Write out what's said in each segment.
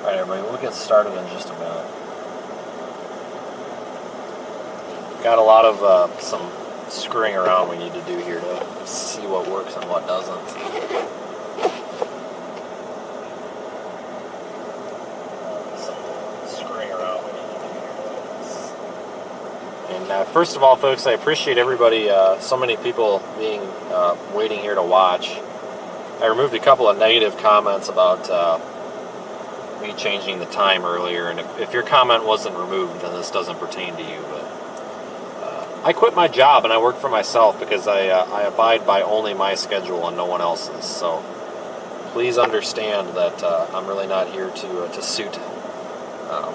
Alright everybody, we'll get started in just a minute. Got a lot of some screwing around we need to do here to see what works and what doesn't. And first of all, folks, I appreciate everybody, so many people being waiting here to watch. I removed a couple of negative comments about me changing the time earlier, and if your comment wasn't removed, then this doesn't pertain to you. But I quit my job and I work for myself because I abide by only my schedule and no one else's. So please understand that I'm really not here to suit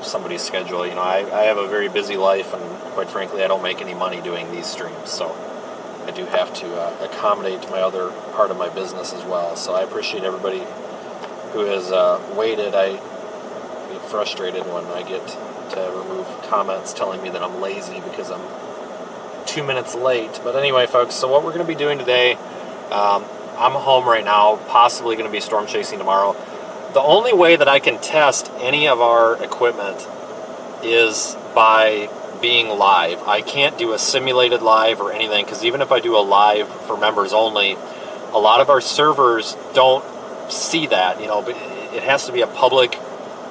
somebody's schedule. You know, I have a very busy life, and quite frankly, I don't make any money doing these streams. So I do have to accommodate my other part of my business as well. So I appreciate everybody who has waited. I get frustrated when I get to remove comments telling me that I'm lazy because I'm 2 minutes late. But anyway, folks, so what we're going to be doing today, I'm home right now, possibly going to be storm chasing tomorrow. The only way that I can test any of our equipment is by being live. I can't do a simulated live or anything, because even if I do a live for members only, a lot of our servers don't see that, you know, but it has to be a public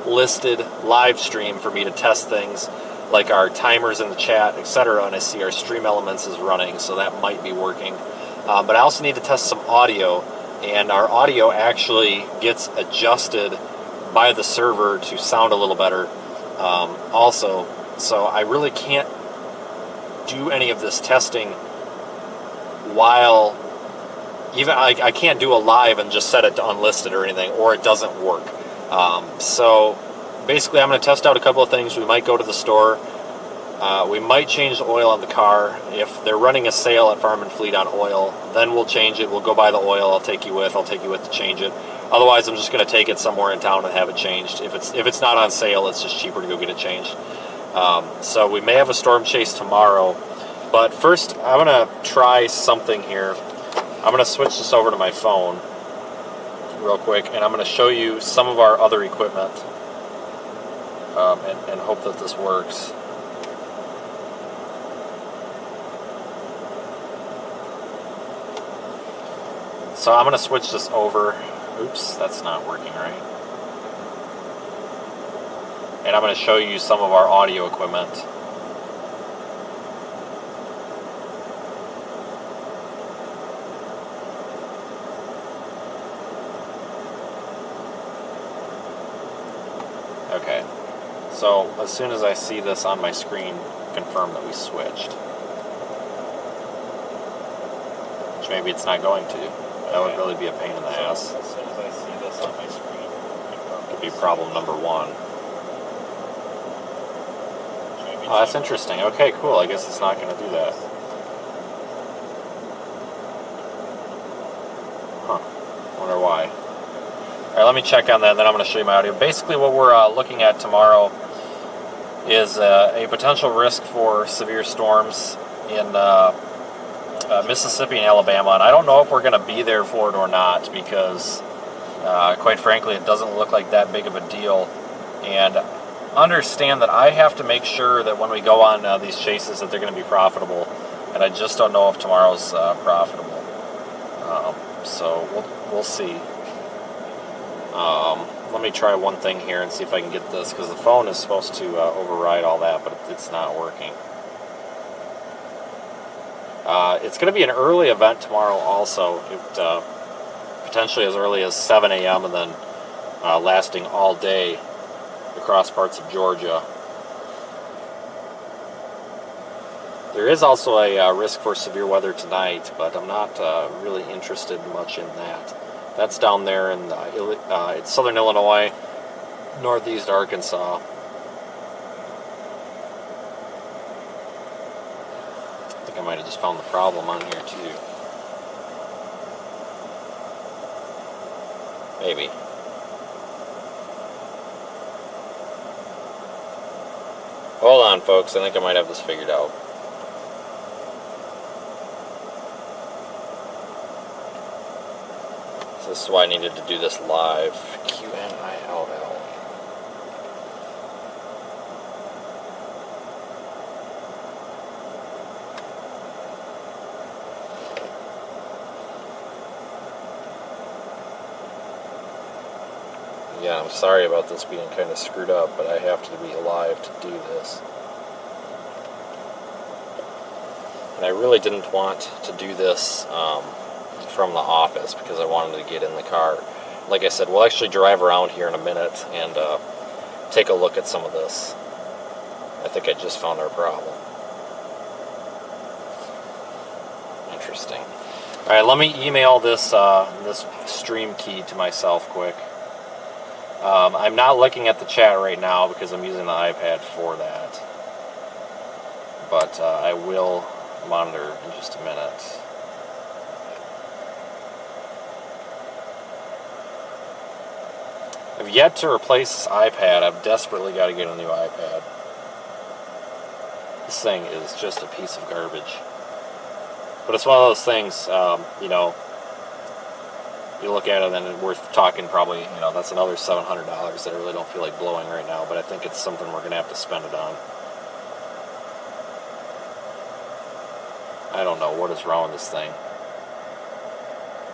listed live stream for me to test things like our timers in the chat, etc. And I see our stream elements is running, so that might be working. But I also need to test some audio, and our audio actually gets adjusted by the server to sound a little better also. So I really can't do any of this testing while even I can't do a live and just set it to unlisted or anything, or it doesn't work. So basically I'm going to test out a couple of things. We might go to the store. We might change the oil on the car. If they're running a sale at Farm and Fleet on oil, then we'll change it. We'll go buy the oil. I'll take you with to change it. Otherwise, I'm just going to take it somewhere in town and have it changed. If it's not on sale, it's just cheaper to go get it changed. So we may have a storm chase tomorrow. But first, I'm going to try something here. I'm going to switch this over to my phone real quick, and I'm going to show you some of our other equipment and hope that this works. So I'm going to switch this over. Oops, that's not working right. And I'm going to show you some of our audio equipment. Okay, so as soon as I see this on my screen, confirm that we switched. Which maybe it's not going to. That would really be a pain in the ass. As soon as I see this on my screen, could be problem number one. Oh, that's interesting. Okay, cool. I guess it's not going to do that. Huh. Wonder why. Alright, let me check on that, and then I'm going to show you my audio. Basically, what we're looking at tomorrow is a potential risk for severe storms in Mississippi and Alabama, and I don't know if we're going to be there for it or not, because quite frankly it doesn't look like that big of a deal. And understand that I have to make sure that when we go on these chases that they're going to be profitable, and I just don't know if tomorrow's profitable. So we'll see. Let me try one thing here and see if I can get this, because the phone is supposed to override all that, but it's not working. It's going to be an early event tomorrow also, potentially as early as 7 a.m. and then lasting all day across parts of Georgia. There is also a risk for severe weather tonight, but I'm not really interested much in that. That's down there in it's southern Illinois, northeast Arkansas. I might have just found the problem on here too. Maybe. Hold on, folks. I think I might have this figured out. So this is why I needed to do this live. QNILL. Yeah, I'm sorry about this being kind of screwed up, but I have to be alive to do this. And I really didn't want to do this from the office because I wanted to get in the car. Like I said, we'll actually drive around here in a minute and take a look at some of this. I think I just found our problem. Interesting. All right, let me email this this stream key to myself quick. I'm not looking at the chat right now because I'm using the iPad for that. But I will monitor in just a minute. I've yet to replace this iPad. I've desperately got to get a new iPad. This thing is just a piece of garbage. But it's one of those things, you know, you look at it and it's worth talking probably, you know, that's another $700 that I really don't feel like blowing right now, but I think it's something we're going to have to spend it on. I don't know what is wrong with this thing.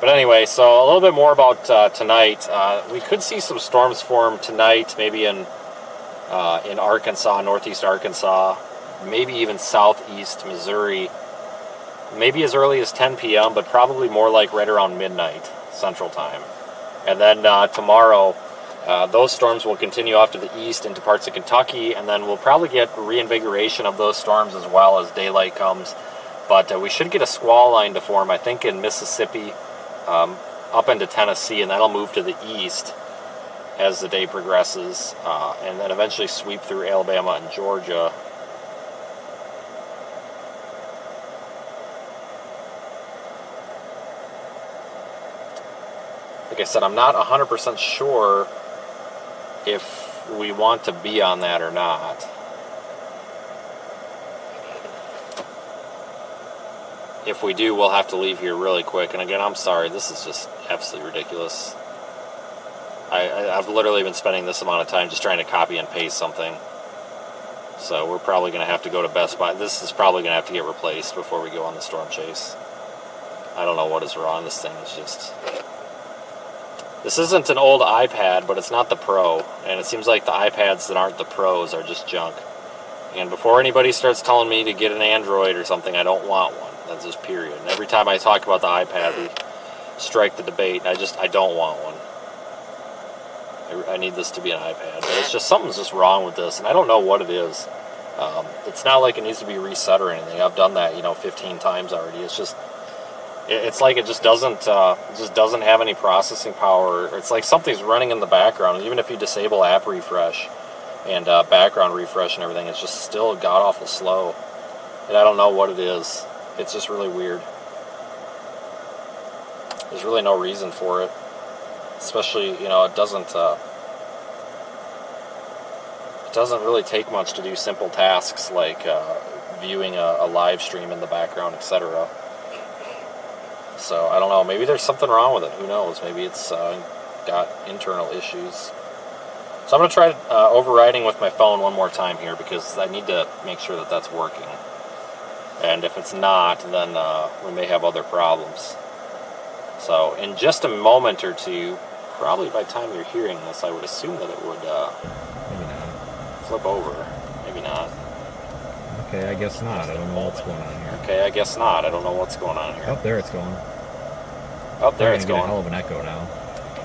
But anyway, so a little bit more about tonight. We could see some storms form tonight, maybe in Arkansas, northeast Arkansas, maybe even southeast Missouri. Maybe as early as 10 p.m., but probably more like right around midnight Central Time. And then tomorrow, those storms will continue off to the east into parts of Kentucky, and then we'll probably get reinvigoration of those storms as well as daylight comes. But we should get a squall line to form, I think, in Mississippi, up into Tennessee, and that'll move to the east as the day progresses, and then eventually sweep through Alabama and Georgia. Like I said, I'm not 100% sure if we want to be on that or not. If we do, we'll have to leave here really quick. And again, I'm sorry, this is just absolutely ridiculous. I've literally been spending this amount of time just trying to copy and paste something. So we're probably going to have to go to Best Buy. This is probably going to have to get replaced before we go on the storm chase. I don't know what is wrong. This thing is just... This isn't an old iPad, but it's not the Pro. And it seems like the iPads that aren't the Pros are just junk. And before anybody starts telling me to get an Android or something, I don't want one. That's just period. And every time I talk about the iPad, we strike the debate. I don't want one. I need this to be an iPad. But it's just, something's just wrong with this, and I don't know what it is. It's not like it needs to be reset or anything. I've done that, 15 times already. It's just... It's like it just doesn't have any processing power. It's like something's running in the background. Even if you disable app refresh and background refresh and everything, it's just still god-awful slow. And I don't know what it is. It's just really weird. There's really no reason for it. Especially, it doesn't really take much to do simple tasks like viewing a live stream in the background, etc. So, I don't know, maybe there's something wrong with it, who knows, maybe it's got internal issues. So I'm going to try overriding with my phone one more time here, because I need to make sure that that's working. And if it's not, then we may have other problems. So, in just a moment or two, probably by the time you're hearing this, I would assume that it would maybe not flip over, maybe not. Okay, I guess not. I don't know what's going on here. Okay, I guess not. I don't know what's going on here. Oh, there it's going. Oh, there it's going. going. Get a hell of an echo now.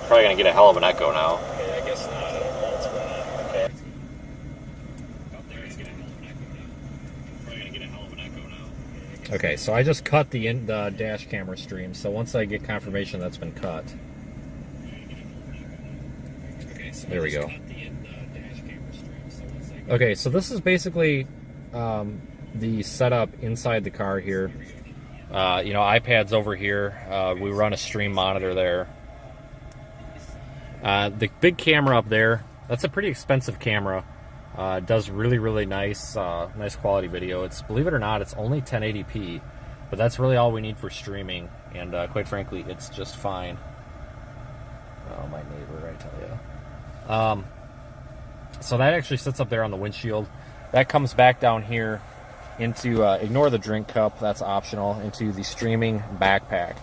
Probably going to get a hell of an echo now. Okay, I guess not. I don't know what's going on. Okay. Oh, there it's getting a hell of an echo now. Probably going to get a hell of an echo now. Okay, so I just cut the dash camera stream, so once I get confirmation that's been cut. Okay, so there we go. Okay, so this is basically the setup inside the car here. iPad's over here. We run a stream monitor there. The big camera up there, that's a pretty expensive camera. It does really, really nice quality video. It's, believe it or not, it's only 1080p, but that's really all we need for streaming, and quite frankly, it's just fine. Oh, my neighbor, I tell you. So that actually sits up there on the windshield. That comes back down here into, ignore the drink cup, that's optional, into the streaming backpack.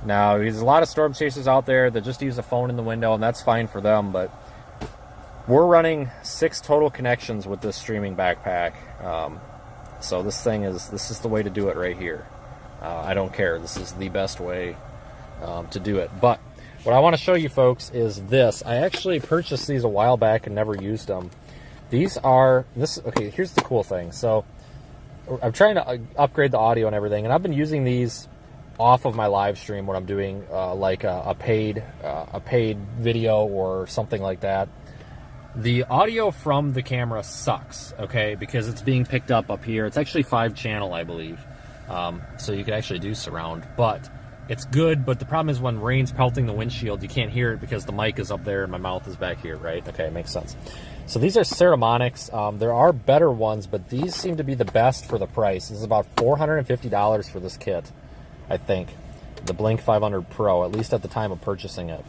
Now, there's a lot of storm chasers out there that just use a phone in the window, and that's fine for them, but We're running 6 total connections with this streaming backpack. So this is the way to do it right here. I don't care. This is the best way to do it. But what I want to show you folks is this. I actually purchased these a while back and never used them. These are okay. Here's the cool thing. So I'm trying to upgrade the audio and everything, and I've been using these off of my live stream when I'm doing like a paid video or something like that. The audio from the camera sucks, okay, because it's being picked up here. It's actually 5-channel, I believe, so you can actually do surround, but it's good. But the problem is when rain's pelting the windshield, you can't hear it because the mic is up there and my mouth is back here, right? Okay, it makes sense. So these are Ceramonics. There are better ones, but these seem to be the best for the price. This is about $450 for this kit, I think. The Blink 500 Pro, at least at the time of purchasing it.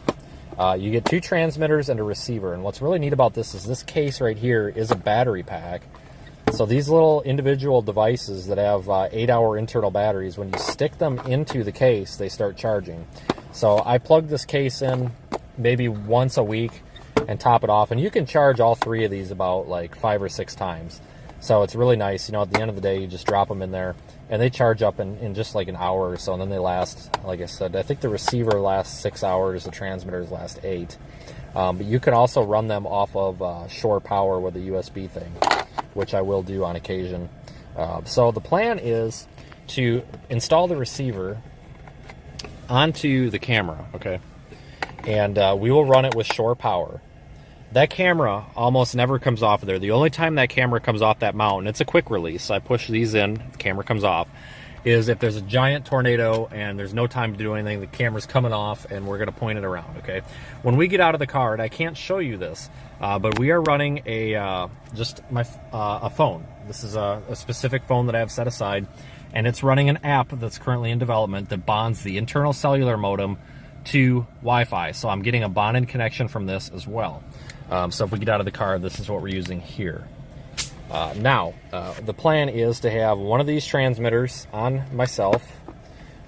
You get 2 transmitters and a receiver, and what's really neat about this is this case right here is a battery pack. So these little individual devices that have 8-hour internal batteries, when you stick them into the case, they start charging. So I plug this case in maybe once a week and top it off, and you can charge all 3 of these about like 5 or 6 times. So it's really nice. You know, at the end of the day, you just drop them in there, and they charge up in just like an hour or so, and then they last, like I said, I think the receiver lasts 6 hours, the transmitters last 8. But you can also run them off of shore power with a USB thing, which I will do on occasion. So the plan is to install the receiver onto the camera, okay? And we will run it with shore power. That camera almost never comes off of there. The only time that camera comes off that mount, and it's a quick release, so I push these in, the camera comes off, is if there's a giant tornado and there's no time to do anything, the camera's coming off and we're going to point it around, okay? When we get out of the car, and I can't show you this, but we are running a phone. This is a specific phone that I have set aside, and it's running an app that's currently in development that bonds the internal cellular modem to Wi-Fi. So I'm getting a bonded connection from this as well. So if we get out of the car, this is what we're using here. Now, the plan is to have one of these transmitters on myself.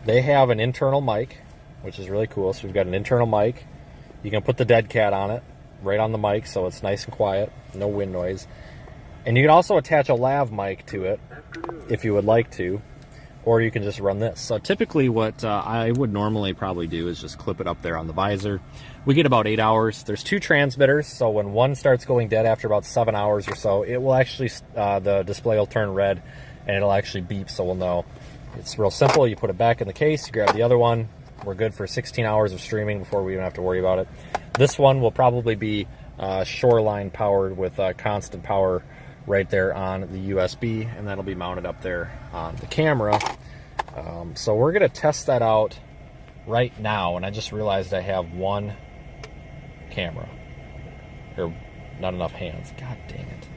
They have an internal mic, which is really cool. So we've got an internal mic. You can put the dead cat on it, right on the mic, so it's nice and quiet, no wind noise. And you can also attach a lav mic to it if you would like to, or you can just run this. So typically what I would normally probably do is just clip it up there on the visor. We get about 8 hours. There's 2 transmitters, so when one starts going dead after about 7 hours or so, it will actually, the display will turn red and it'll actually beep, so we'll know. It's real simple. You put it back in the case, you grab the other one. We're good for 16 hours of streaming before we even have to worry about it. This one will probably be shoreline powered with constant power right there on the USB, and that'll be mounted up there on the camera. So we're gonna test that out right now, and I just realized I have one camera, or not enough hands. God dang it.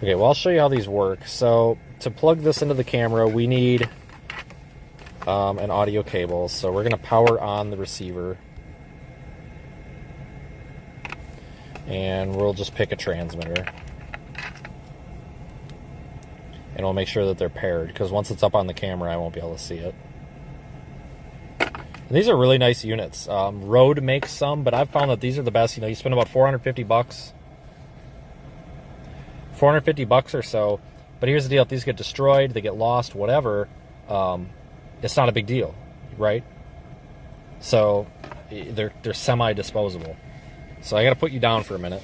Okay, well, I'll show you how these work. So to plug this into the camera, we need an audio cable. So we're gonna power on the receiver, and we'll just pick a transmitter. And we'll make sure that they're paired, because once it's up on the camera, I won't be able to see it. And these are really nice units. Rode makes some, but I've found that these are the best. You know, you spend about 450 bucks. 450 bucks or so. But here's the deal. If these get destroyed, they get lost, whatever, it's not a big deal, right? So they're semi-disposable. So I got to put you down for a minute.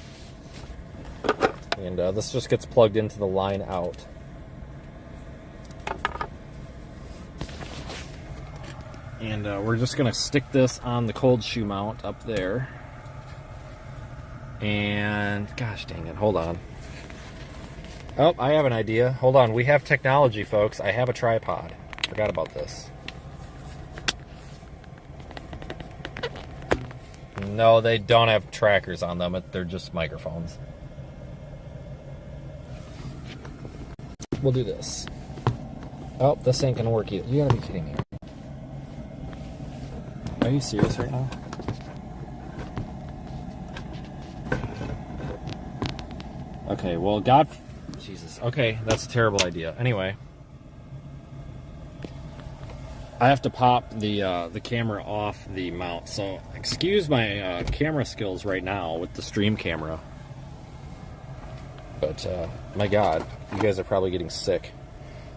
And this just gets plugged into the line out. And we're just going to stick this on the cold shoe mount up there. And, gosh dang it, hold on. Oh, I have an idea. Hold on, we have technology, folks. I have a tripod. Forgot about this. No, they don't have trackers on them. They're just microphones. We'll do this. Oh, this ain't going to work either. You got to be kidding me. Are you serious right now? Okay, well, God... Jesus. Okay, that's a terrible idea. Anyway. I have to pop the camera off the mount. So, excuse my camera skills right now with the stream camera. But my God, you guys are probably getting sick.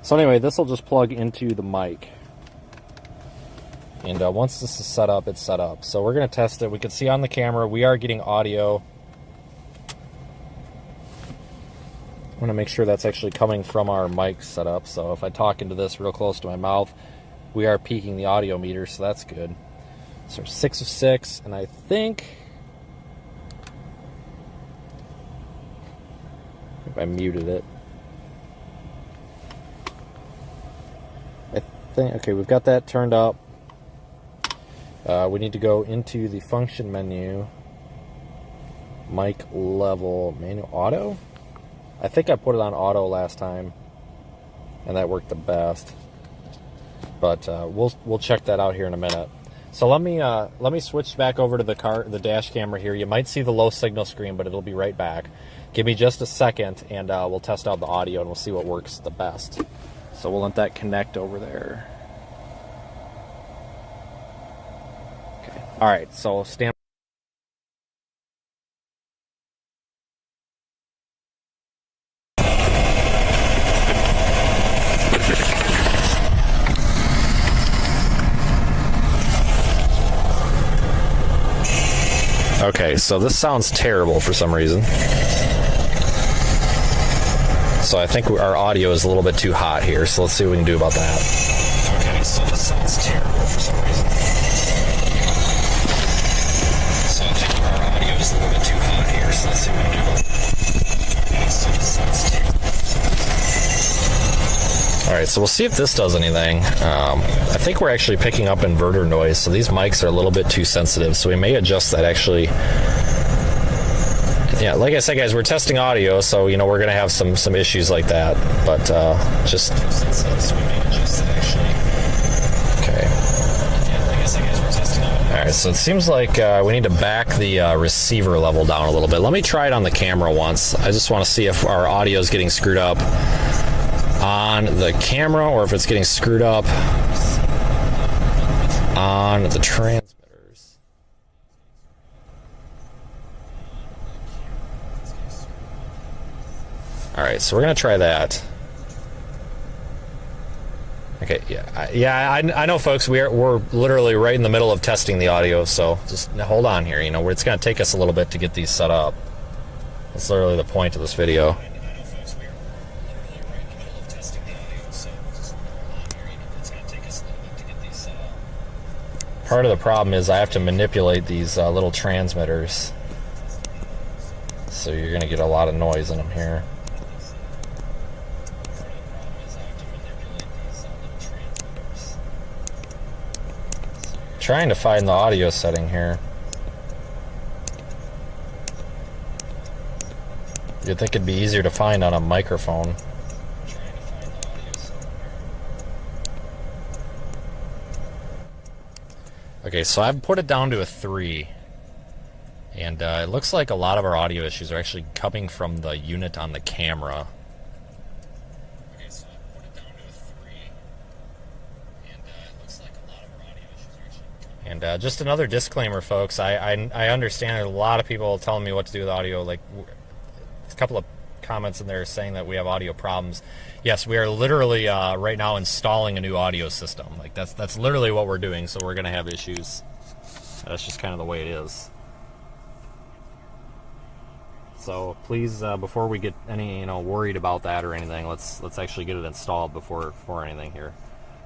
So anyway, this will just plug into the mic. And once this is set up, it's set up. So we're going to test it. We can see on the camera we are getting audio. I want to make sure that's actually coming from our mic setup. So if I talk into this real close to my mouth, we are peaking the audio meter, so that's good. So 6 of 6, and I think if I muted it. I think, okay, we've got that turned up. We need to go into the function menu, mic level, manual, auto. I think I put it on auto last time, and that worked the best. But we'll check that out here in a minute. So let me switch back over to the dash camera here. You might see the low signal screen, but it'll be right back. Give me just a second, and we'll test out the audio, and we'll see what works the best. So we'll let that connect over there. Okay. All right. So stand. Okay, so this sounds terrible for some reason. So I think our audio is a little bit too hot here, so let's see what we can do about that. Okay, so this sounds terrible for some reason. So I think our audio is a little bit too hot here, so let's see what we can do about that. Okay, so this sounds terrible. Alright, so we'll see if this does anything. I think we're actually picking up inverter noise, so these mics are a little bit too sensitive, so we may adjust that actually. Yeah, like I said, guys, we're testing audio, so, you know, we're going to have some issues like that, but just... Okay. Alright, so it seems like we need to back the receiver level down a little bit. Let me try it on the camera once. I just want to see if our audio is getting screwed up on the camera or if it's getting screwed up on the transmitters. Alright, so we're going to try that. Okay, yeah, I know, folks, we're literally right in the middle of testing the audio, so just hold on here. You know, it's going to take us a little bit to get these set up. That's literally the point of this video. Part of the problem is I have to manipulate these little transmitters, so you're going to get a lot of noise in them here. Trying to find the audio setting here. You'd think it'd be easier to find on a microphone. Okay, so I've put it down to a 3, and it looks like a lot of our audio issues are actually coming from the unit on the camera. Okay, so I've put it down to a 3, and it looks like a lot of our audio issues are actually coming. And just another disclaimer, folks, I understand there's a lot of people telling me what to do with audio, like a couple of comments in there saying that we have audio problems. Yes, we are literally right now installing a new audio system. Like that's literally what we're doing, so we're gonna have issues. That's just kind of the way it is. So please, before we get any worried about that or anything, let's actually get it installed before anything here.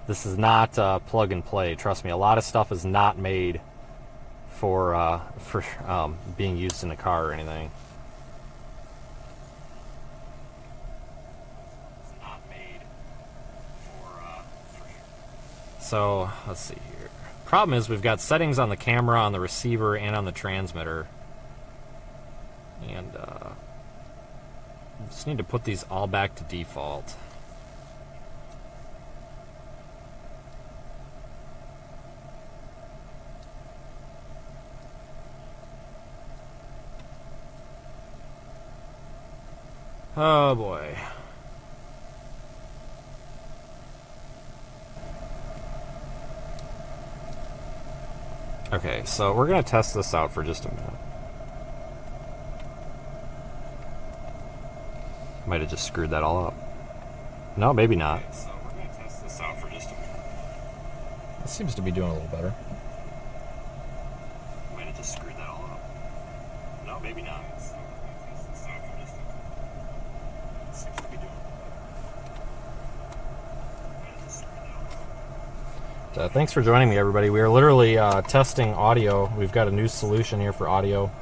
This is not plug and play. Trust me, a lot of stuff is not made for being used in a car or anything. So let's see here. Problem is we've got settings on the camera, on the receiver, and on the transmitter, and just need to put these all back to default. Oh boy. Okay, so we're going to test this out for just a minute. Might have just screwed that all up. No, maybe not. Okay, so we're going to test this out for just a minute. It seems to be doing a little better. Might have just screwed that all up. No, maybe not. So we're going to test this out for just a minute. It seems to be doing might have just screwed that all up. Thanks for joining me, everybody. We are literally testing audio. We've got a new solution here for audio.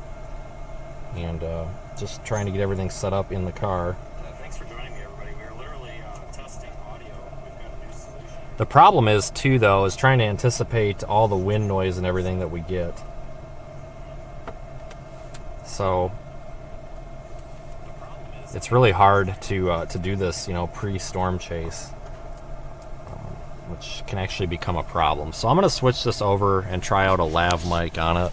And just trying to get everything set up in the car. Thanks for joining me, everybody. We are literally testing audio. We've got a new solution. The problem is, too, though, is trying to anticipate all the wind noise and everything that we get. So it's really hard to do this, pre-storm chase, which can actually become a problem. So I'm going to switch this over and try out a lav mic on it.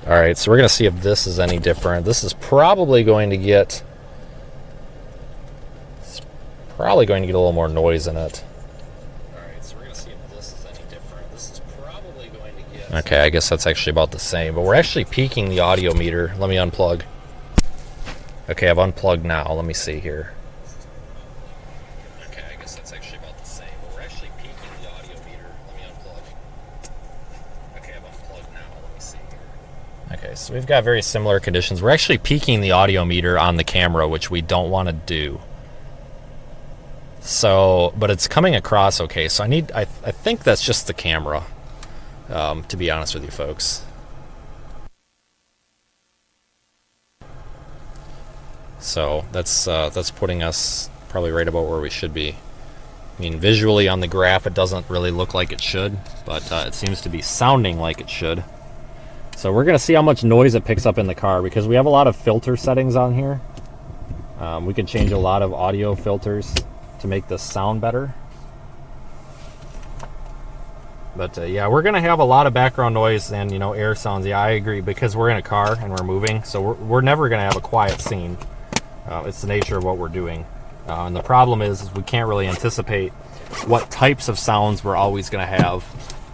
Alright, so we're going to see if this is any different. This is probably going to get a little more noise in it. Alright, so we're going to see if this is any different. This is probably going to get... Okay, I guess that's actually about the same, but we're actually peaking the audio meter. Let me unplug. Okay, I've unplugged now. Let me see here. Okay, I guess that's actually about the same, but we're actually peaking the audio meter. Let me unplug. Okay, I've unplugged now. Let me see here. Okay, so we've got very similar conditions. We're actually peaking the audio meter on the camera, which we don't want to do. So, but it's coming across okay. So I think that's just the camera, to be honest with you folks. So that's putting us probably right about where we should be. I mean, visually on the graph, it doesn't really look like it should, but it seems to be sounding like it should. So we're going to see how much noise it picks up in the car, because we have a lot of filter settings on here. We can change a lot of audio filters to make this sound better. But yeah, we're going to have a lot of background noise and, air sounds. Yeah, I agree, because we're in a car and we're moving, so we're never going to have a quiet scene. It's the nature of what we're doing. And the problem is we can't really anticipate what types of sounds we're always going to have,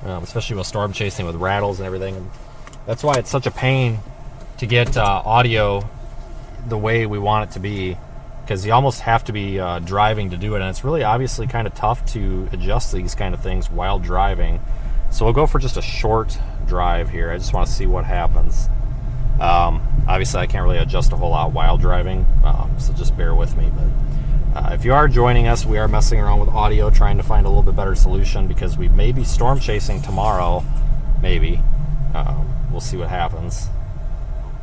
especially with storm chasing with rattles and everything. And that's why it's such a pain to get audio the way we want it to be, because you almost have to be driving to do it, and it's really obviously kind of tough to adjust these kind of things while driving. So we'll go for just a short drive here. I just want to see what happens. Obviously I can't really adjust a whole lot while driving, so just bear with me. But if you are joining us, we are messing around with audio, trying to find a little bit better solution, because we may be storm chasing tomorrow. Maybe. We'll see what happens.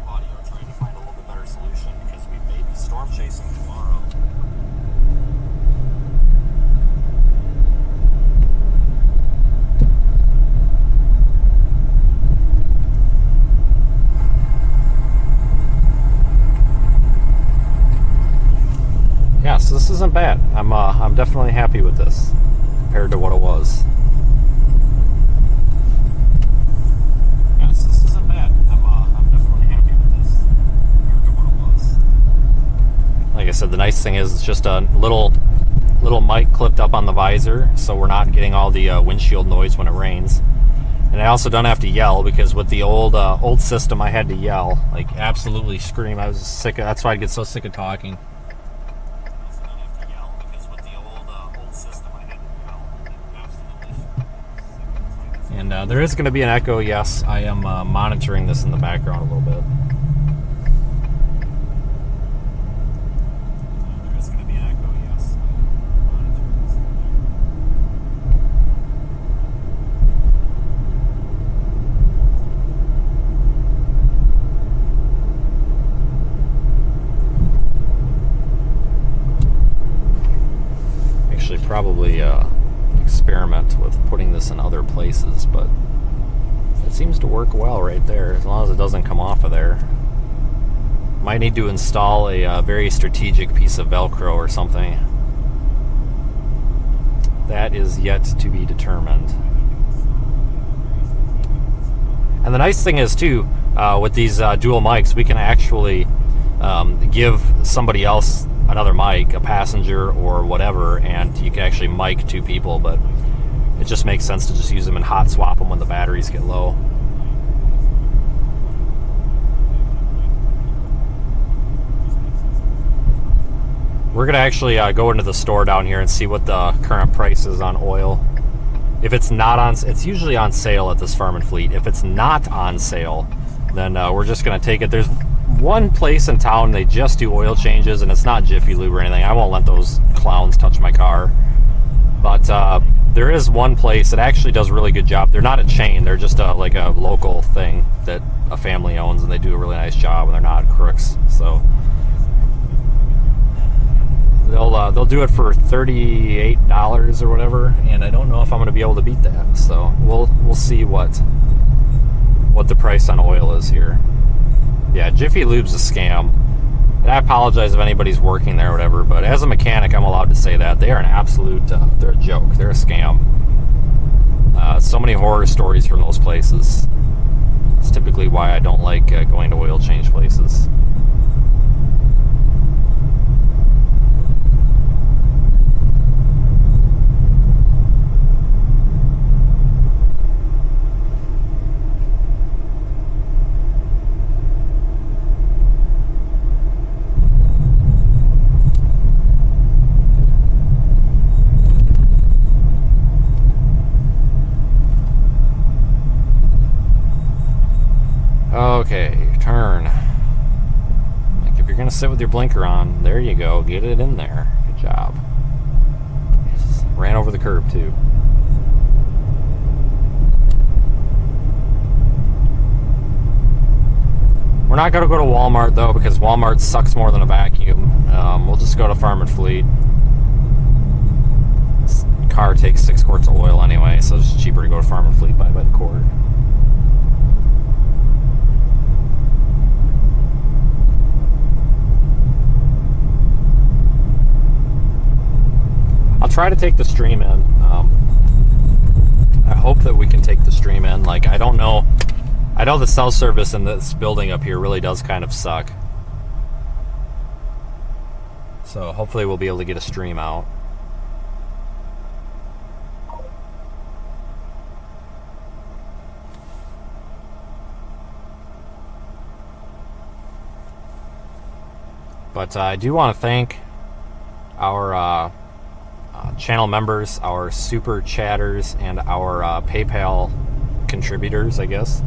Audio, trying to find a little bit better solution, because we may be storm chasing tomorrow. Yeah, so this isn't bad. I'm definitely happy with this compared to what it was. Yes, this isn't bad. I'm definitely happy with this compared to what it was. Like I said, the nice thing is it's just a little mic clipped up on the visor, so we're not getting all the windshield noise when it rains. And I also don't have to yell, because with the old system I had to yell, like absolutely scream. I was sick of, that's why I get so sick of talking. And there is going to be an echo, yes. I am monitoring this in the background a little bit. There is going to be an echo, yes. Actually, probably experiment with putting this in other places, but it seems to work well right there, as long as it doesn't come off of there. Might need to install a very strategic piece of Velcro or something. That is yet to be determined. And the nice thing is too, with these dual mics, we can actually give somebody else another mic, a passenger or whatever, and you can actually mic two people, but it just makes sense to just use them and hot swap them when the batteries get low. We're gonna actually go into the store down here and see what the current price is on oil. If it's not on, it's usually on sale at this Farm and Fleet. If it's not on sale, then we're just gonna take it. There's one place in town, they just do oil changes, and it's not Jiffy Lube or anything. I won't let those clowns touch my car. But there is one place that actually does a really good job. They're not a chain, they're just like a local thing that a family owns, and they do a really nice job, and they're not crooks. So they'll do it for $38 or whatever, and I don't know if I'm going to be able to beat that. So we'll see what the price on oil is here. Yeah, Jiffy Lube's a scam. And I apologize if anybody's working there or whatever, but as a mechanic, I'm allowed to say that. They are an absolute, they're a joke. They're a scam. So many horror stories from those places. It's typically why I don't like going to oil change places. Okay, turn. Like if you're gonna sit with your blinker on, there you go, get it in there. Good job. Just ran over the curb too. We're not gonna go to Walmart though, because Walmart sucks more than a vacuum. We'll just go to Farm and Fleet. This car takes 6 quarts of oil anyway, so it's cheaper to go to Farm and Fleet by the quart. I'll try to take the stream in. I hope that we can take the stream in. Like, I don't know. I know the cell service in this building up here really does kind of suck. So hopefully we'll be able to get a stream out. But I do want to thank our channel members, our super chatters, and our PayPal contributors, I guess,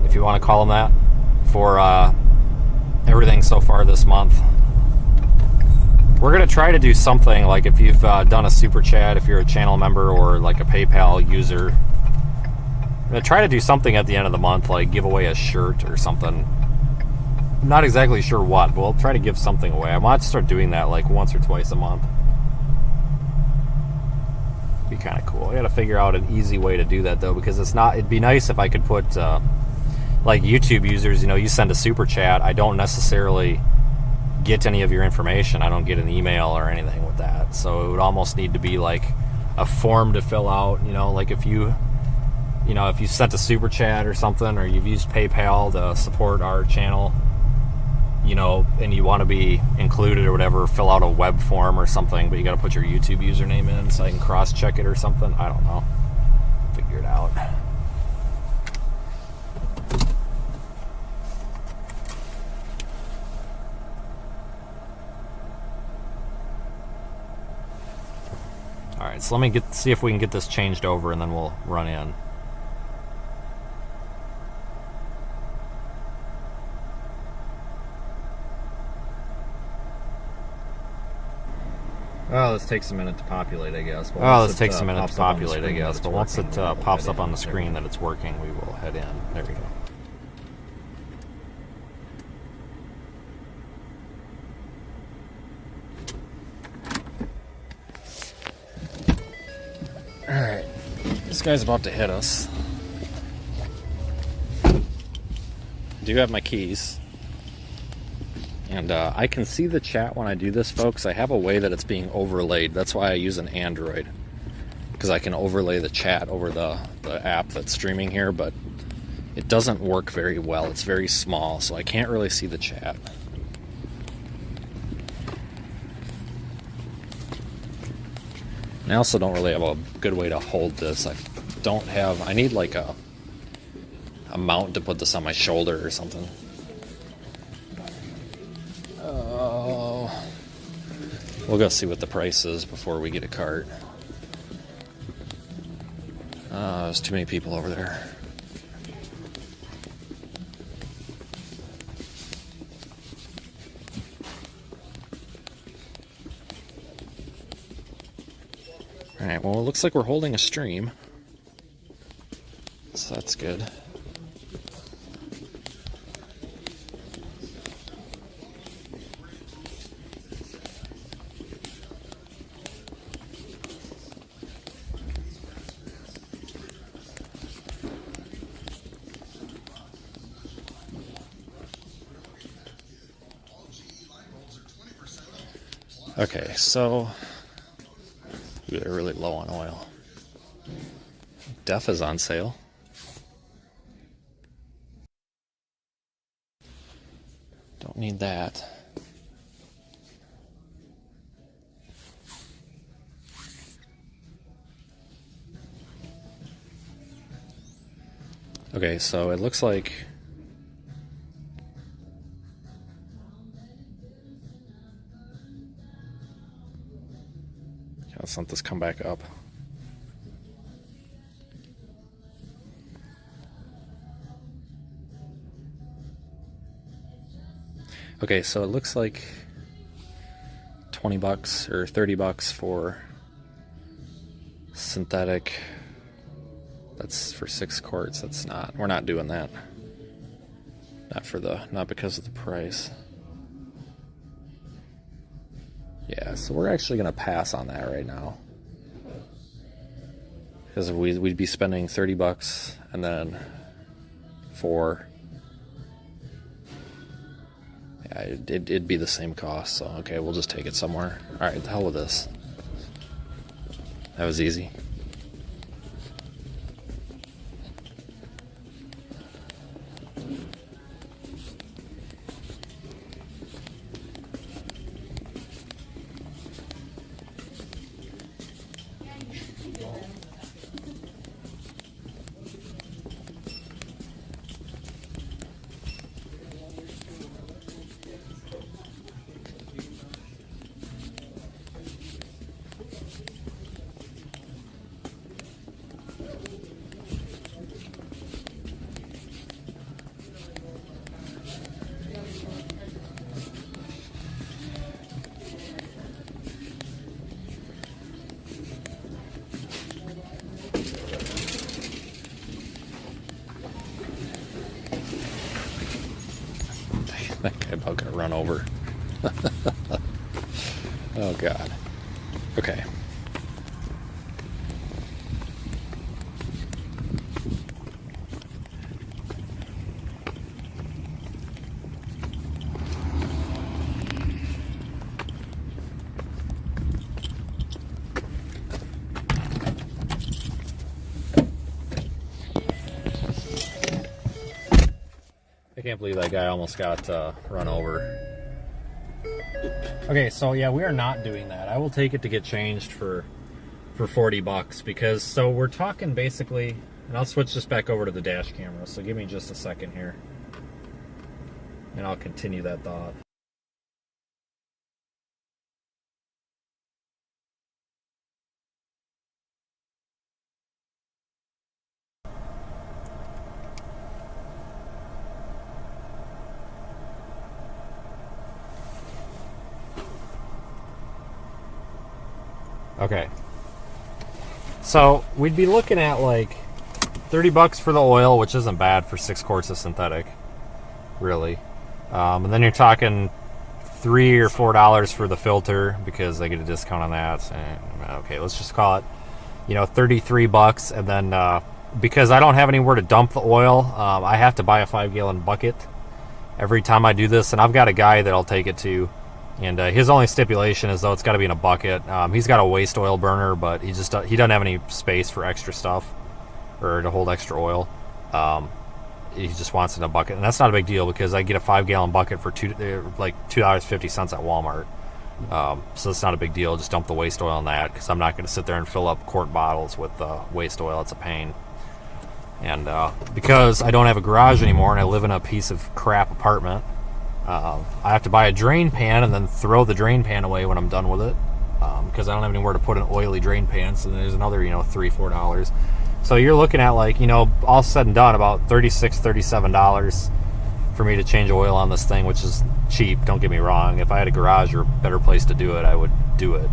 if you want to call them that, for everything so far this month. We're going to try to do something, like if you've done a super chat, if you're a channel member or like a PayPal user, we're going to try to do something at the end of the month, like give away a shirt or something. I'm not exactly sure what, but we'll try to give something away. I might start doing that like once or twice a month. Be kind of cool. I got to figure out an easy way to do that though, because it's not. It'd be nice if I could put like YouTube users. You know, you send a super chat. I don't necessarily get any of your information. I don't get an email or anything with that. So it would almost need to be like a form to fill out. You know, like if you sent a super chat or something, or you've used PayPal to support our channel, you know, and you want to be included or whatever, fill out a web form or something, but you got to put your YouTube username in so I can cross-check it or something. I don't know. Figure it out. All right, so let me see if we can get this changed over, and then we'll run in. Oh, this takes a minute to populate, I guess. But this takes a minute to populate, I guess. But once it pops up on the screen that it's working, we will head in. There we go. Alright. This guy's about to hit us. I do have my keys. And I can see the chat when I do this, folks. I have a way that it's being overlaid. That's why I use an Android, because I can overlay the chat over the app that's streaming here, but it doesn't work very well. It's very small, so I can't really see the chat. And I also don't really have a good way to hold this. I need like a mount to put this on my shoulder or something. Oh. We'll go see what the price is before we get a cart. There's too many people over there. Alright, well, it looks like we're holding a stream. So that's good. Okay, so they're really low on oil. Def is on sale. Don't need that. Okay, so it looks like let's let this come back up. Okay, so it looks like 20 bucks or 30 bucks for synthetic. That's for 6 quarts. We're not doing that. Not because of the price. Yeah, so we're actually going to pass on that right now. Because we'd be spending 30 bucks and then 4. Yeah, it'd be the same cost, so okay, we'll just take it somewhere. Alright, the hell with this. That was easy. That guy about got run over. Oh God. Okay. I can't believe that guy almost got run over. Okay, so yeah, we are not doing that. I will take it to get changed for 40 bucks because, so we're talking basically, and I'll switch this back over to the dash camera, so give me just a second here. And I'll continue that thought. Okay. So we'd be looking at like 30 bucks for the oil, which isn't bad for 6 quarts of synthetic, really. And then you're talking $3 or $4 for the filter because they get a discount on that. And, okay, let's just call it, 33 bucks. And then because I don't have anywhere to dump the oil, I have to buy a 5-gallon bucket every time I do this. And I've got a guy that I'll take it to. And his only stipulation is, though, it's got to be in a bucket. He's got a waste oil burner, but he doesn't have any space for extra stuff or to hold extra oil. He just wants it in a bucket, and that's not a big deal because I get a 5-gallon bucket for $2.50 at Walmart. So it's not a big deal. Just dump the waste oil in that because I'm not going to sit there and fill up quart bottles with waste oil. It's a pain. And because I don't have a garage anymore and I live in a piece of crap apartment, I have to buy a drain pan and then throw the drain pan away when I'm done with it, because I don't have anywhere to put an oily drain pan. So there's another, $3-4. So you're looking at, like, all said and done, about $36-37 for me to change oil on this thing, which is cheap. Don't get me wrong. If I had a garage or a better place to do it, I would do it.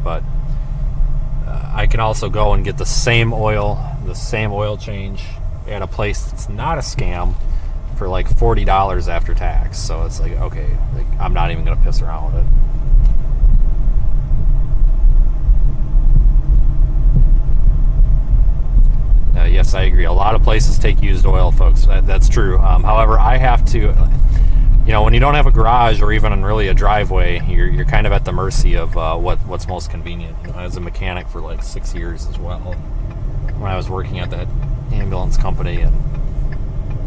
But I can also go and get the same oil change at a place that's not a scam for like $40 after tax. So it's like, okay, like, I'm not even going to piss around with it. Yes, I agree. A lot of places take used oil, folks. That's true. However, I have to, when you don't have a garage or even really a driveway, you're kind of at the mercy of what's most convenient. I was a mechanic for like 6 years as well when I was working at that ambulance company, and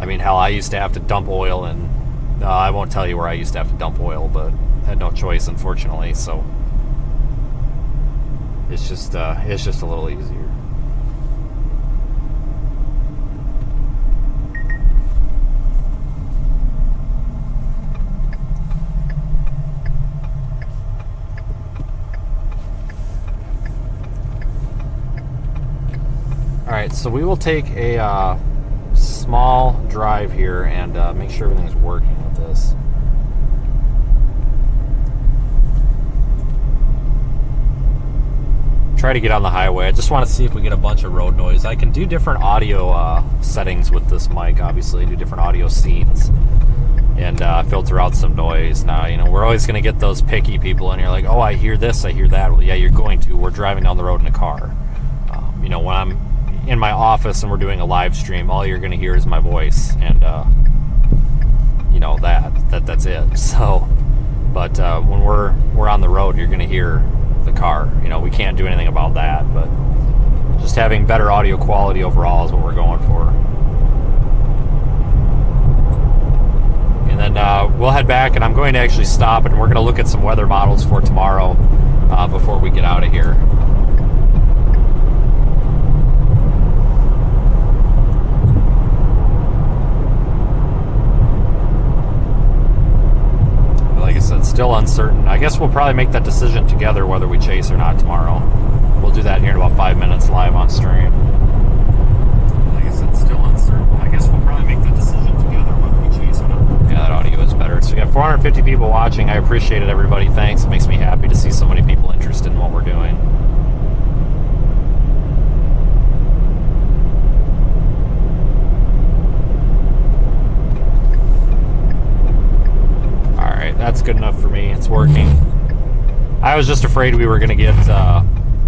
I mean, hell, I used to have to dump oil, and I won't tell you where I used to have to dump oil, but I had no choice, unfortunately. So it's just a little easier. Alright, so we will take a small drive here and make sure everything's working with this. Try to get on the highway. I just want to see if we get a bunch of road noise. I can do different audio settings with this mic, obviously, do different audio scenes and filter out some noise. Now, we're always going to get those picky people, and you're like, oh, I hear this, I hear that. Well, yeah, you're going to. We're driving down the road in a car. When I'm in my office and we're doing a live stream, all you're going to hear is my voice, and that's it. So, but when we're on the road, you're going to hear the car. We can't do anything about that, but just having better audio quality overall is what we're going for. And then we'll head back, and I'm going to actually stop, and we're going to look at some weather models for tomorrow before we get out of here. Still uncertain. I guess we'll probably make that decision together whether we chase or not tomorrow. We'll do that here in about 5 minutes live on stream. Like I said, still uncertain. I guess we'll probably make that decision together whether we chase or not. Yeah, that audio is better. So we got 450 people watching. I appreciate it, everybody. Thanks. It makes me happy to see so many people interested in what we're doing. That's good enough for me. It's working. I was just afraid we were going to get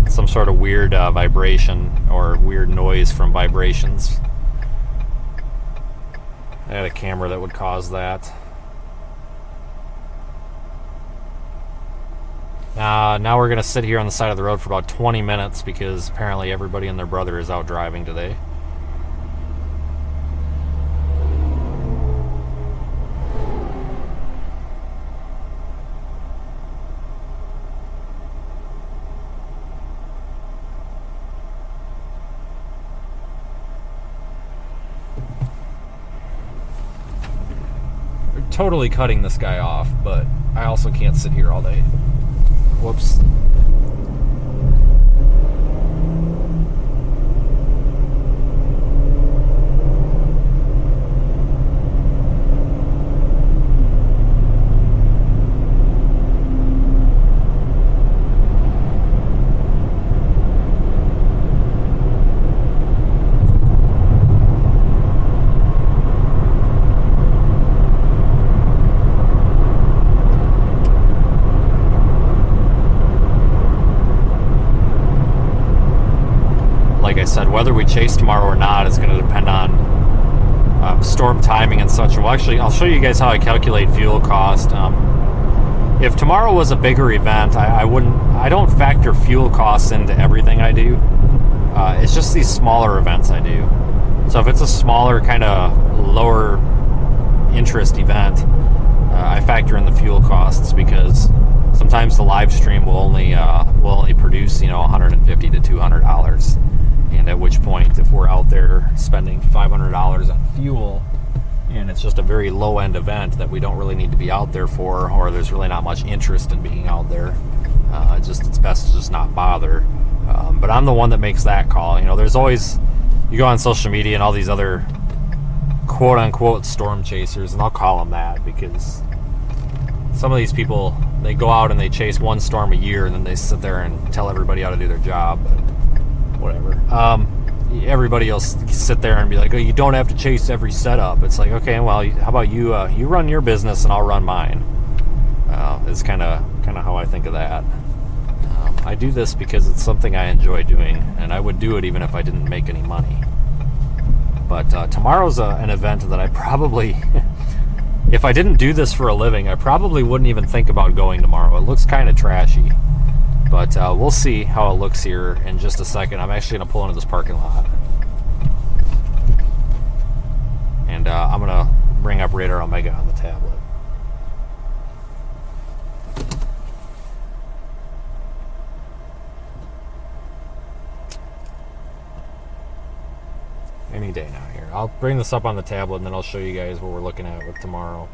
some sort of weird vibration or weird noise from vibrations. I had a camera that would cause that. Now we're going to sit here on the side of the road for about 20 minutes because apparently everybody and their brother is out driving today. Totally cutting this guy off, but I also can't sit here all day. Whoops. Whether we chase tomorrow or not is going to depend on storm timing and such. Well, actually, I'll show you guys how I calculate fuel cost. If tomorrow was a bigger event, I don't factor fuel costs into everything I do. It's just these smaller events I do. So if it's a smaller, kind of lower interest event, I factor in the fuel costs because sometimes the live stream will only produce $150 to $200. And at which point, if we're out there spending $500 on fuel, and it's just a very low-end event that we don't really need to be out there for, or there's really not much interest in being out there. It's best to just not bother. But I'm the one that makes that call. You know, there's always, you go on social media and all these other quote-unquote storm chasers, and I'll call them that because some of these people, they go out and they chase one storm a year, and then they sit there and tell everybody how to do their job. But whatever. Everybody else sit there and be like, oh, you don't have to chase every setup. It's like, okay, well, how about you you run your business and I'll run mine. It's kind of how I think of that. I do this because it's something I enjoy doing, and I would do it even if I didn't make any money. But tomorrow's an event that I probably, if I didn't do this for a living, I probably wouldn't even think about going tomorrow. It looks kind of trashy. But we'll see how it looks here in just a second. I'm actually going to pull into this parking lot. And I'm going to bring up Radar Omega on the tablet. Any day now here. I'll bring this up on the tablet and then I'll show you guys what we're looking at with tomorrow.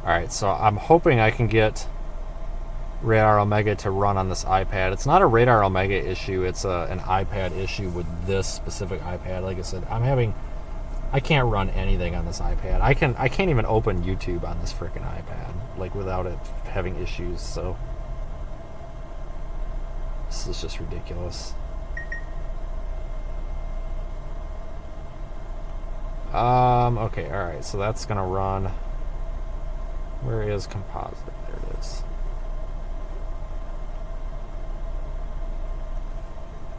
Alright, so I'm hoping I can get Radar Omega to run on this iPad. It's not a Radar Omega issue, it's an iPad issue with this specific iPad. Like I said, I can't run anything on this iPad. I can't even open YouTube on this freaking iPad, like, without it having issues, so this is just ridiculous. Okay, alright, so that's gonna run. Where is composite? There it is.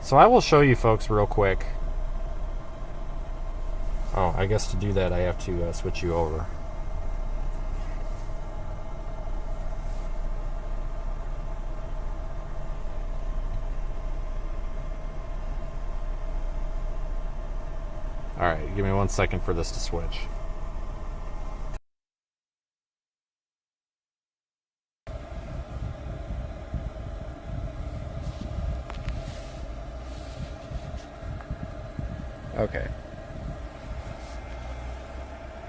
So I will show you folks real quick. Oh, I guess to do that I have to switch you over. Alright, give me 1 second for this to switch. Okay.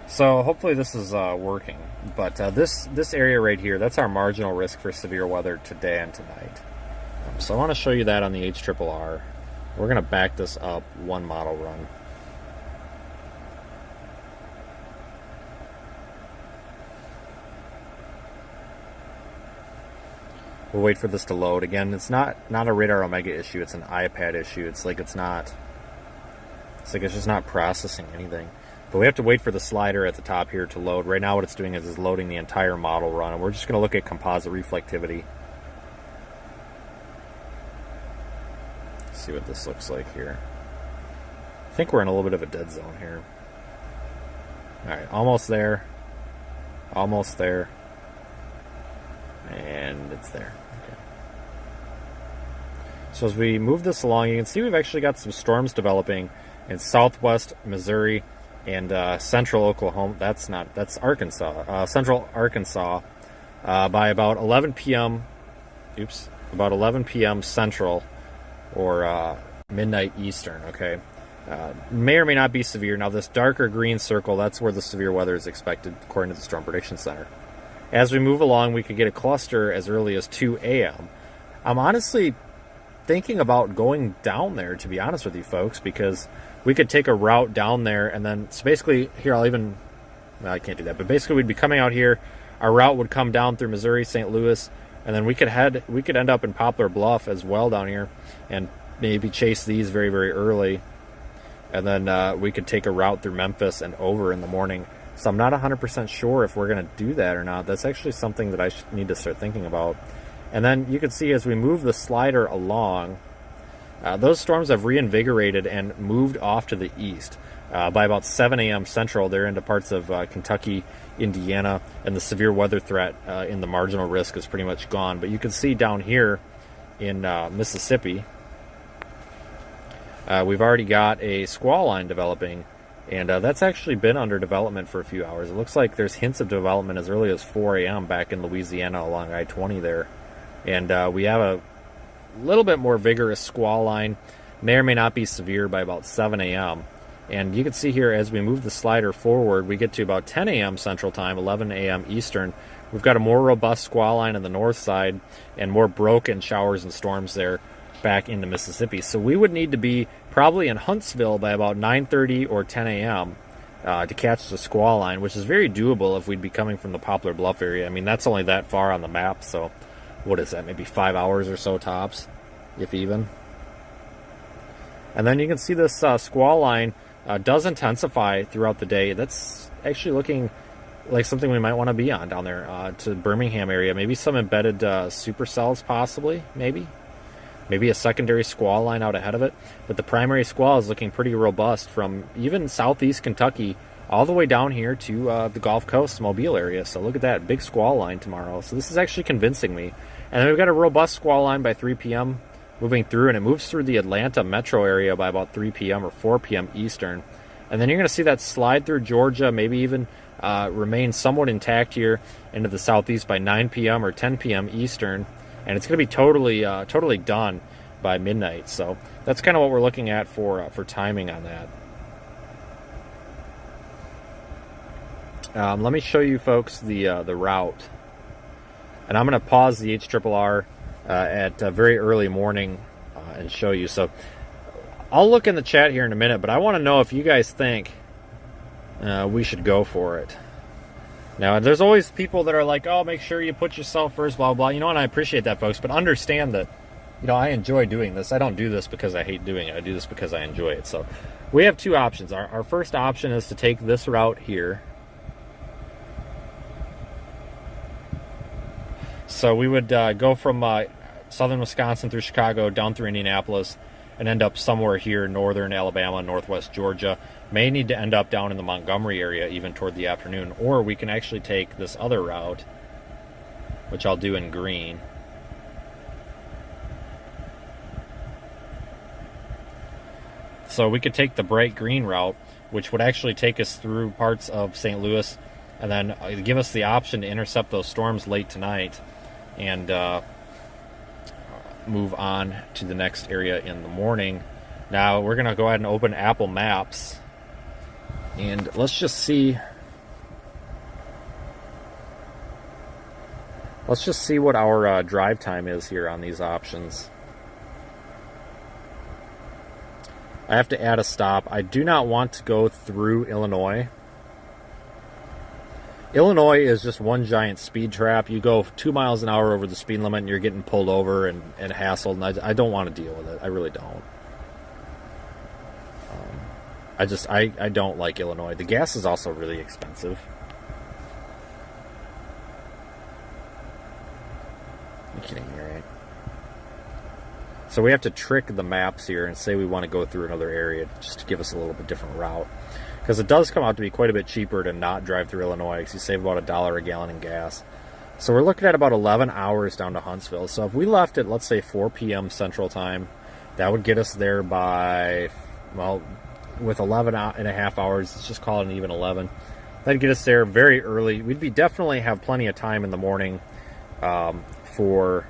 So hopefully this is working, but this area right here, that's our marginal risk for severe weather today and tonight. So I want to show you that on the HRRR. We're going to back this up one model run. We'll wait for this to load. Again, it's not a Radar Omega issue, it's an iPad issue. It's like it's just not processing anything. But we have to wait for the slider at the top here to load. Right now what it's doing is loading the entire model run, and we're just going to look at composite reflectivity. See what this looks like here. I think we're in a little bit of a dead zone here. Alright, almost there. Almost there. And it's there. Okay. So as we move this along, you can see we've actually got some storms developing in southwest Missouri and central Oklahoma. That's Arkansas. Central Arkansas by about 11 p.m. About 11 p.m. Central or midnight Eastern. Okay, may or may not be severe. Now this darker green circle, that's where the severe weather is expected according to the Storm Prediction Center. As we move along, we could get a cluster as early as 2 a.m. I'm honestly thinking about going down there, to be honest with you folks, because we could take a route down there, and then, so basically, here, I can't do that, but basically we'd be coming out here, our route would come down through Missouri, St. Louis, and then we could end up in Poplar Bluff as well down here, and maybe chase these very, very early, and then we could take a route through Memphis and over in the morning. So I'm not 100% sure if we're going to do that or not. That's actually something that I need to start thinking about. And then you can see as we move the slider along, those storms have reinvigorated and moved off to the east. By about 7 a.m. Central, they're into parts of Kentucky, Indiana, and the severe weather threat in the marginal risk is pretty much gone. But you can see down here in Mississippi, we've already got a squall line developing, and that's actually been under development for a few hours. It looks like there's hints of development as early as 4 a.m. back in Louisiana along I-20 there. And we have a little bit more vigorous squall line, may or may not be severe, by about 7 a.m. And you can see here as we move the slider forward, we get to about 10 a.m. Central Time, 11 a.m. Eastern. We've got a more robust squall line on the north side and more broken showers and storms there back into Mississippi. So we would need to be probably in Huntsville by about 9:30 or 10 a.m. To catch the squall line, which is very doable if we'd be coming from the Poplar Bluff area. I mean, that's only that far on the map, so what is that, maybe 5 hours or so tops, if even. And then you can see this squall line does intensify throughout the day. That's actually looking like something we might want to be on down there to Birmingham area. Maybe some embedded supercells, possibly, maybe a secondary squall line out ahead of it. But the primary squall is looking pretty robust from even southeast Kentucky all the way down here to the Gulf Coast, Mobile area. So look at that, big squall line tomorrow. So this is actually convincing me. And then we've got a robust squall line by 3 p.m. moving through, and it moves through the Atlanta metro area by about 3 p.m. or 4 p.m. Eastern. And then you're going to see that slide through Georgia, maybe even remain somewhat intact here into the southeast by 9 p.m. or 10 p.m. Eastern. And it's going to be totally done by midnight. So that's kind of what we're looking at for timing on that. Let me show you folks the route. And I'm going to pause the HRRR at very early morning and show you. So I'll look in the chat here in a minute, but I want to know if you guys think we should go for it. Now, there's always people that are like, oh, make sure you put yourself first, blah, blah. You know, and I appreciate that, folks, but understand that, you know, I enjoy doing this. I don't do this because I hate doing it. I do this because I enjoy it. So we have two options. Our first option is to take this route here. So we would go from southern Wisconsin through Chicago, down through Indianapolis, and end up somewhere here, northern Alabama, northwest Georgia. May need to end up down in the Montgomery area even toward the afternoon. Or we can actually take this other route, which I'll do in green. So we could take the bright green route, which would actually take us through parts of St. Louis, and then give us the option to intercept those storms late tonight and move on to the next area in the morning. Now we're going to go ahead and open Apple Maps, and let's just see what our drive time is here on these options. I have to add a stop. I do not want to go through Illinois. Illinois is just one giant speed trap. You go 2 miles an hour over the speed limit and you're getting pulled over and hassled, and I don't want to deal with it. I really don't. I don't like Illinois. The gas is also really expensive. You're kidding me, right? So we have to trick the maps here and say we want to go through another area just to give us a little bit different route. Because it does come out to be quite a bit cheaper to not drive through Illinois, because you save about $1 a gallon in gas. So we're looking at about 11 hours down to Huntsville. So if we left at, let's say, 4 p.m. Central Time, that would get us there by, well, with 11 and a half hours, let's just call it an even 11. That'd get us there very early. We'd definitely have plenty of time in the morning for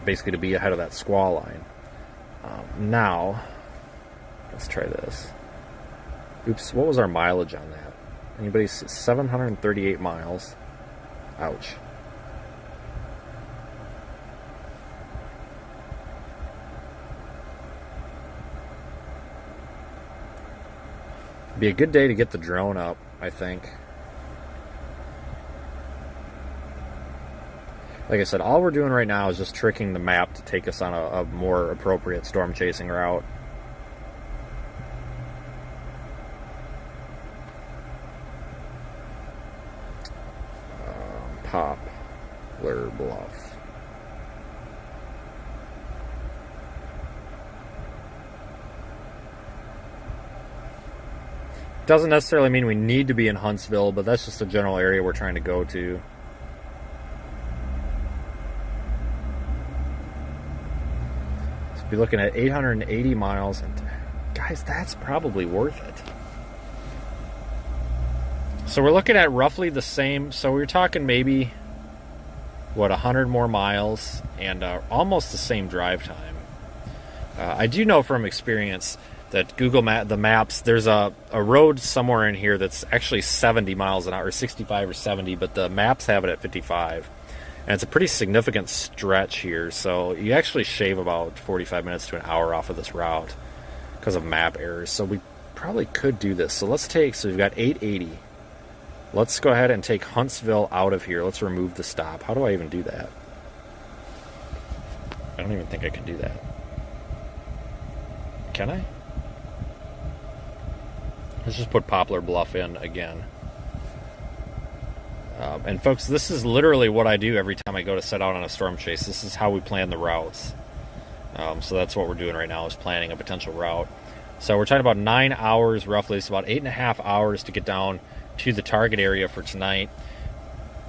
basically to be ahead of that squall line. Now, let's try this. Oops, what was our mileage on that? Anybody? 738 miles. Ouch. Be a good day to get the drone up, I think. Like I said, all we're doing right now is just tricking the map to take us on a more appropriate storm chasing route. Poplar Bluff. Doesn't necessarily mean we need to be in Huntsville, but that's just a general area we're trying to go to. So be looking at 880 miles, and guys, that's probably worth it. So we're looking at roughly the same. So we're talking maybe, what, 100 more miles and almost the same drive time. I do know from experience that the maps, there's a road somewhere in here that's actually 70 miles an hour, or 65 or 70, but the maps have it at 55. And it's a pretty significant stretch here, so you actually shave about 45 minutes to an hour off of this route because of map errors. So we probably could do this. So we've got 880. Let's go ahead and take Huntsville out of here. Let's remove the stop. How do I even do that? I don't even think I can do that. Can I? Let's just put Poplar Bluff in again. And folks, this is literally what I do every time I go to set out on a storm chase. This is how we plan the routes. So that's what we're doing right now, is planning a potential route. So we're talking about 9 hours roughly. It's about 8.5 hours to get down to the target area for tonight.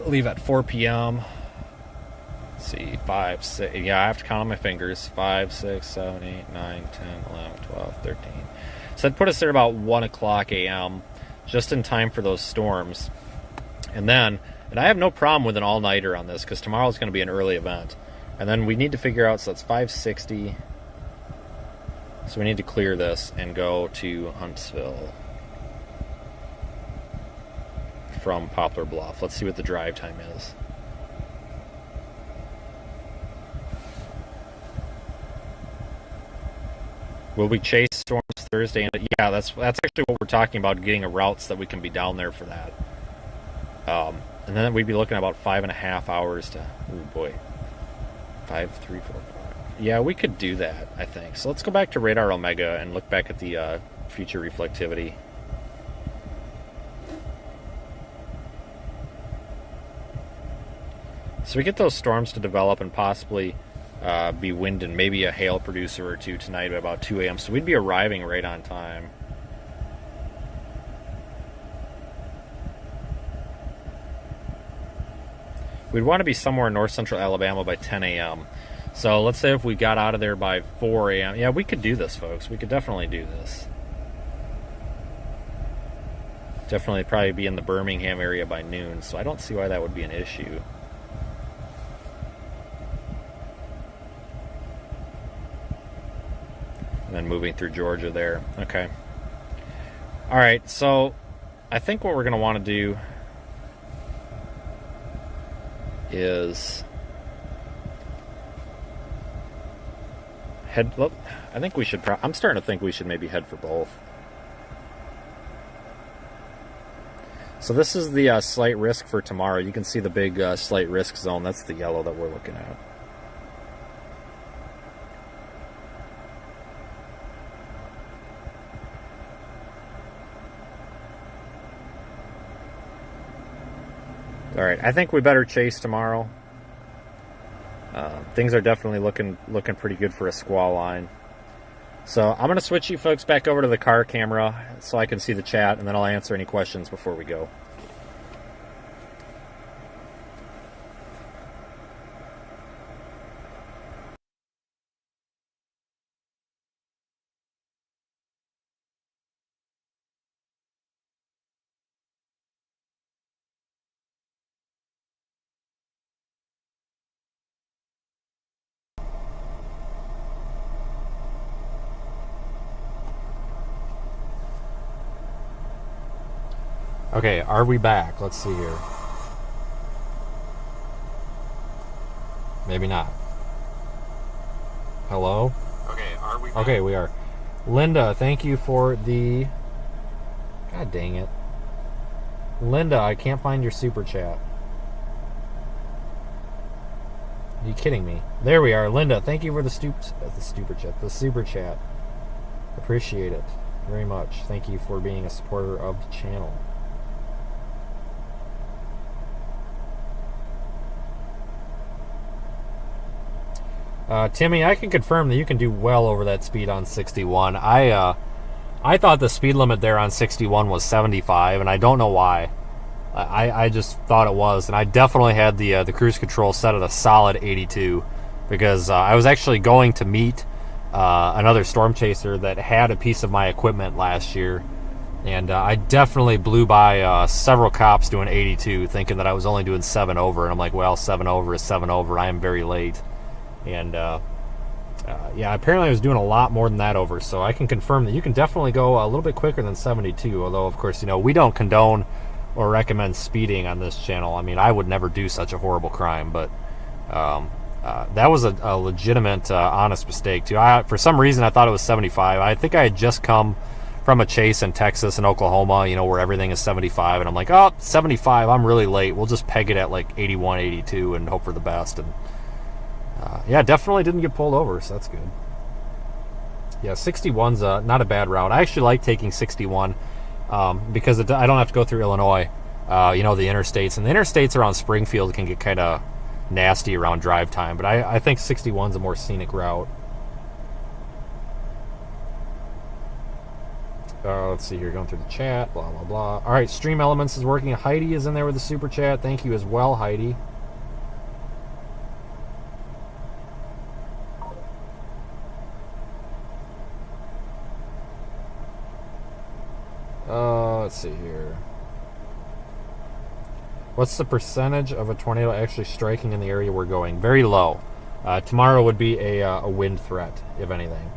Leave at 4 p.m. Let's see, 5, 6, yeah, I have to count on my fingers. 5, 6, 7, 8, 9, 10, 11, 12, 13. So that'd put us there about 1 o'clock a.m., just in time for those storms. And I have no problem with an all-nighter on this, because tomorrow's going to be an early event. And then we need to figure out, so that's 560. So we need to clear this and go to Huntsville from Poplar Bluff. Let's see what the drive time is. Will we chase storms Thursday? Yeah, that's actually what we're talking about, getting a route so that we can be down there for that. And then we'd be looking at about 5.5 hours to, oh boy, 5, 3, 4, 5. Yeah, we could do that, I think. So let's go back to Radar Omega and look back at the future reflectivity. So we get those storms to develop and possibly be wind and maybe a hail producer or two tonight at about 2 a.m. So we'd be arriving right on time. We'd want to be somewhere in north central Alabama by 10 a.m. So let's say if we got out of there by 4 a.m. Yeah, we could do this, folks. We could definitely do this. Definitely probably be in the Birmingham area by noon, so I don't see why that would be an issue. And then moving through Georgia there. Okay. All right, so I think what we're going to want to do is head. Look, I think we should. I'm starting to think we should maybe head for both. So this is the slight risk for tomorrow. You can see the big slight risk zone. That's the yellow that we're looking at. All right, I think we better chase tomorrow. Things are definitely looking pretty good for a squall line. So I'm going to switch you folks back over to the car camera so I can see the chat, and then I'll answer any questions before we go. Okay, are we back? Let's see here. Maybe not. Hello? Okay, are we back? Okay, we are. Linda, thank you for the... God dang it. Linda, I can't find your super chat. Are you kidding me? There we are. Linda, thank you for the super chat. Appreciate it very much. Thank you for being a supporter of the channel. Timmy, I can confirm that you can do well over that speed on 61. I I thought the speed limit there on 61 was 75, and I don't know why. I just thought it was, and I definitely had the cruise control set at a solid 82, because I was actually going to meet another storm chaser that had a piece of my equipment last year, and I definitely blew by several cops doing 82, thinking that I was only doing 7 over, and I'm like, well, 7 over is 7 over. I am very late, and yeah, apparently I was doing a lot more than that over, so I can confirm that you can definitely go a little bit quicker than 72, although, of course, we don't condone or recommend speeding on this channel. I mean, I would never do such a horrible crime, but that was a legitimate, honest mistake, too. For some reason, I thought it was 75. I think I had just come from a chase in Texas and Oklahoma, where everything is 75, and I'm like, oh, 75, I'm really late. We'll just peg it at like 81, 82 and hope for the best, and yeah, definitely didn't get pulled over, so that's good. Yeah, 61's not a bad route. I actually like taking 61 because I don't have to go through Illinois, the interstates. And the interstates around Springfield can get kind of nasty around drive time, but I think 61's a more scenic route. Let's see here, going through the chat, blah, blah, blah. All right, Stream Elements is working. Heidi is in there with the super chat. Thank you as well, Heidi. Let's see here. What's the percentage of a tornado actually striking in the area we're going? Very low. Tomorrow would be a wind threat, if anything.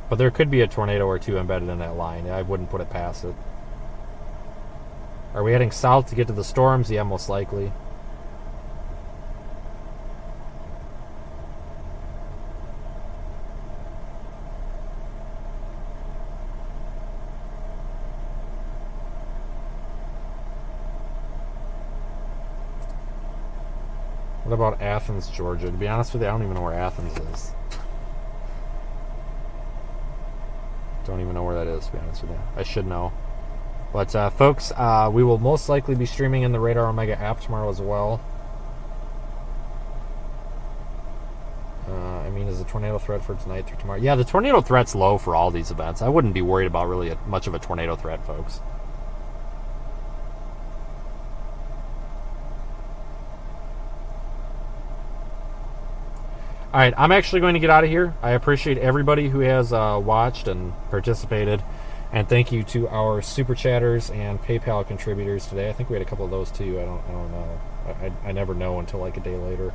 But there could be a tornado or two embedded in that line. I wouldn't put it past it. Are we heading south to get to the storms? Yeah, most likely. What about Athens, Georgia? To be honest with you, I don't even know where Athens is. Don't even know where that is, to be honest with you. I should know. But, folks, we will most likely be streaming in the Radar Omega app tomorrow as well. I mean, is the tornado threat for tonight through tomorrow? Yeah, the tornado threat's low for all these events. I wouldn't be worried about really much of a tornado threat, folks. All right, I'm actually going to get out of here. I appreciate everybody who has watched and participated, and thank you to our super chatters and PayPal contributors today. I think we had a couple of those too. I don't know. I never know until like a day later.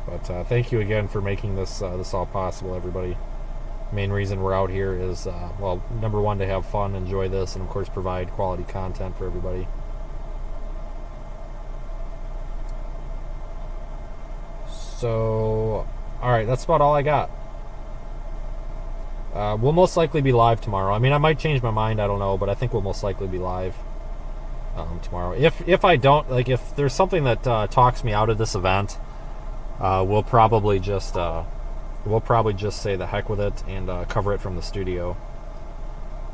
But thank you again for making this all possible, everybody. Main reason we're out here is well, number one, to have fun, enjoy this, and of course provide quality content for everybody. So, alright, that's about all I got. We'll most likely be live tomorrow. I mean, I might change my mind, I don't know, but I think we'll most likely be live tomorrow. If I don't, like, if there's something that talks me out of this event, we'll probably just say the heck with it and cover it from the studio.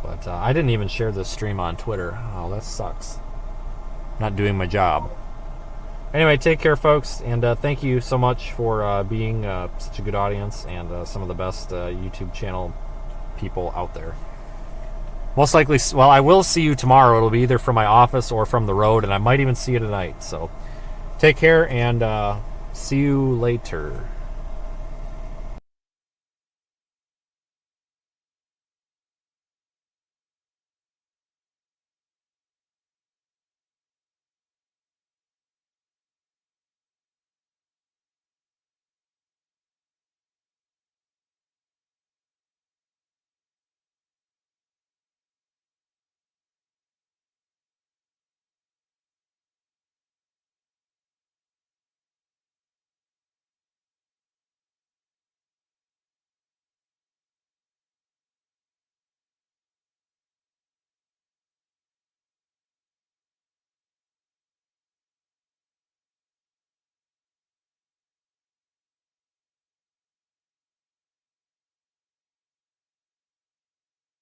But I didn't even share this stream on Twitter. Oh, that sucks. Not doing my job. Anyway, take care, folks, and thank you so much for being such a good audience and some of the best YouTube channel people out there. Most likely, well, I will see you tomorrow. It'll be either from my office or from the road, and I might even see you tonight. So take care, and see you later.